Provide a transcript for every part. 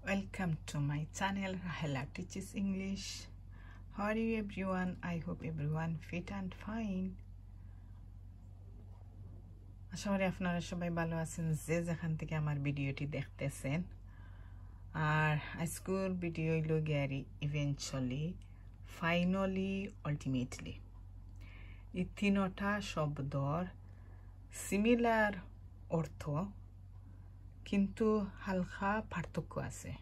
Welcome to my channel Rahela Teaches English. How are you everyone? I hope everyone fit and fine. আশা করি আপনারা সবাই ভালো আছেন যে যেখান থেকে আমার ভিডিওটি দেখতেছেন। আর আজকের ভিডিও হইলো গিয়ারি ইভেন্চুয়ালি, ফাইনালি, আলটিমেটলি। এই তিনটা শব্দর সিমিলার অর্থ কিন্তু হালকা পার্থক্য আছে।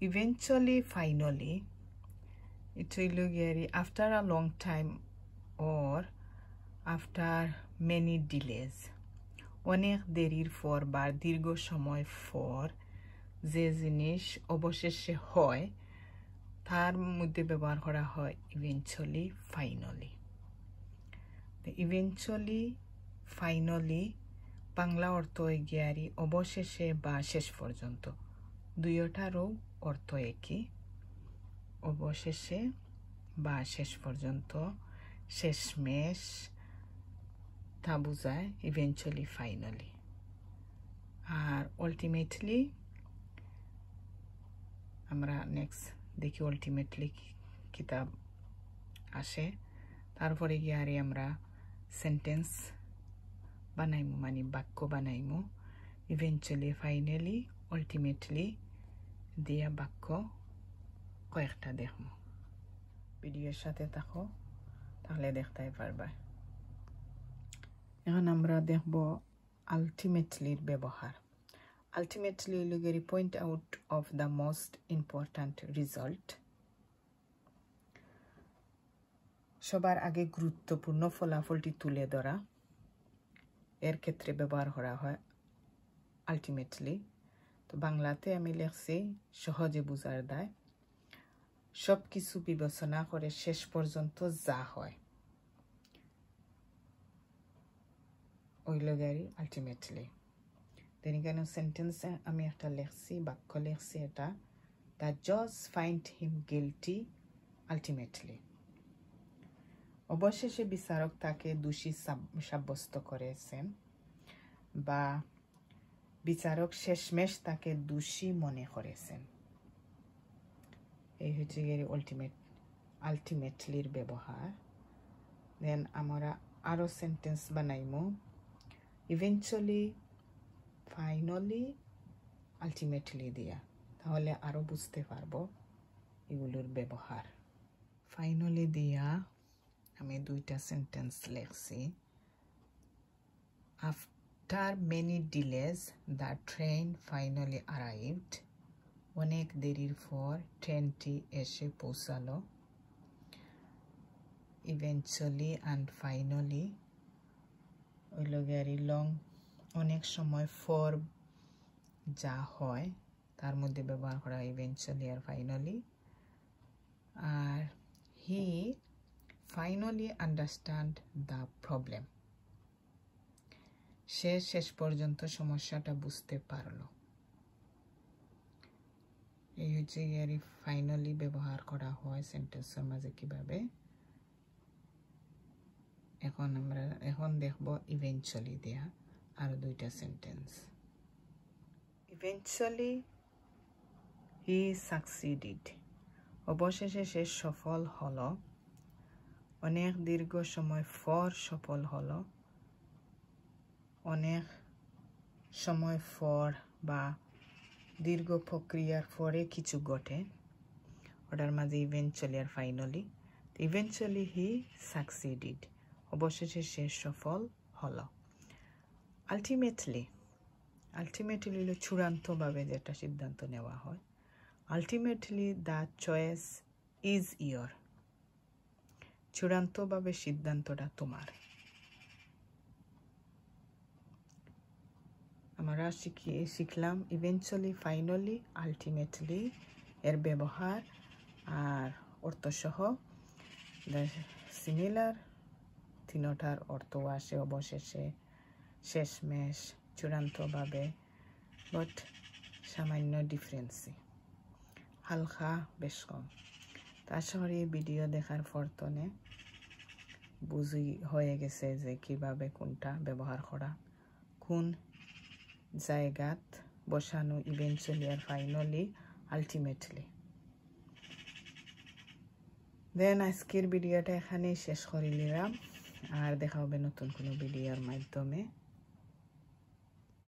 Eventually, finally, it will be after a long time or after many delays. অনেক দেরির পর বা দীর্ঘ সময় পর যে জিনিস অবশেষে হয় তার মধ্যে ব্যবহার করা হয় eventually, finally. Eventually, finally, Bangla অর্থ গিয়ারি অবশেষে বা শেষ পর্যন্ত। দুইটারও অর্থ একই, অবশেষে বা শেষ পর্যন্ত, শেষমেশ তা বোঝায় ইভেন্চুয়ালি, ফাইনালি। আর আলটিমেটলি আমরা নেক্সট দেখি আলটিমেটলি কিতাব আসে, তারপরে গিয়ে আমরা সেন্টেন্স বানাইমু, মানে বাক্য বানাইমু। ইভেন্চুয়ালি, ফাইনালি, আলটিমেটলি দিয়া বাক্য কয়েকটা দেখবো। ভিডিওর সাথে থাকো, তাহলে দেখতে পারবা। এখন আমরা দেখব আলটিমেটলির ব্যবহার। আলটিমেটলি লগেরি point out of the most important result. সবার আগে গুরুত্বপূর্ণ ফলাফলটি তুলে ধরা, এর ক্ষেত্রে ব্যবহার করা হয় আলটিমেটলি। তো বাংলাতে আমি লিখছি সহজে বুঝার দায়, সব কিছু বিবেচনা করে শেষ পর্যন্ত যা হয় ওই লগেরই আলটিমেটলি। দেন কেন সেন্টেন্সে আমি একটা লিখছি, বাক্য লিখছি, এটা দ্য জজ ফাইন্ড হিম গিলটি আলটিমেটলি। অবশেষে বিচারক তাকে দোষী সাব্যস্ত করেছেন, বা বিচারক শেষমেশ তাকে দোষী মনে করেছেন। এই হচ্ছে আলটিমেটলির ব্যবহার। দেন আমরা আরো সেন্টেন্স বানাইমু ইভেন্চুয়ালি, ফাইনালি, আলটিমেটলি দিয়া, তাহলে আরো বুঝতে পারবো এগুলোর ব্যবহার। ফাইনালি দিয়া আমি দুইটা সেন্টেন্স লিখছি। After many delays, the train finally arrived. অনেক দেরির পর ট্রেনটি এসে পৌঁছালো। Eventually and finally হইল গিয়ারি লং, অনেক সময় পর যা হয় তার মধ্যে ব্যবহার করা ইভেন্চুয়ালি আর ফাইনালি। আর he finally understand the problem, সে শেষ পর্যন্ত সমস্যাটা বুঝতে পারলো। এই হচ্ছে গিয়ারি ফাইনালি ব্যবহার করা হয় সেন্টেন্সের মাঝে কিভাবে। এখন দেখব ইভেন্চুয়ালি দেয়া আরো দুইটা সেন্টেন্স। ইভেন্চুয়ালি হি সাকসিডেড, অবশেষে সে সফল হলো। অনেক দীর্ঘ সময় পর সফল হলো। অনেক সময় পর বা দীর্ঘ প্রক্রিয়ার পরে কিছু ঘটে, ওটার মাঝে ইভেন্চুয়ালি আর ফাইনালি। ইভেন্চুয়ালি হি সাকসিডেড, অবশেষে সে সফল হলো। আলটিমেটলি হলো চূড়ান্তভাবে যেটা সিদ্ধান্ত নেওয়া হয়। Ultimately the choice is your, চূড়ান্তভাবে সিদ্ধান্তটা তোমার। আমরা শিখলাম ইভেন্চুয়ালি, ফাইনালি, আলটিমেটলি এর ব্যবহার আর অর্থসহ। সিমিলার, তিনটার অর্থ আসে অবশেষে, শেষমেশ, চূড়ান্তভাবে, বাট সামান্য ডিফারেন্সি, হালকা বেশ কম। তাছাড়া এই ভিডিও দেখার পরতনে বুঝি হয়ে গেছে যে কিভাবে কোনটা ব্যবহার করা, কোন জায়গাত বসানো ইভেন্চুয়ালি আর ফাইনালি আলটিমেটলি। দেন আজকের ভিডিওটা এখানেই শেষ করে নিলাম, আর দেখা হবে নতুন কোনো ভিডিওর মাধ্যমে।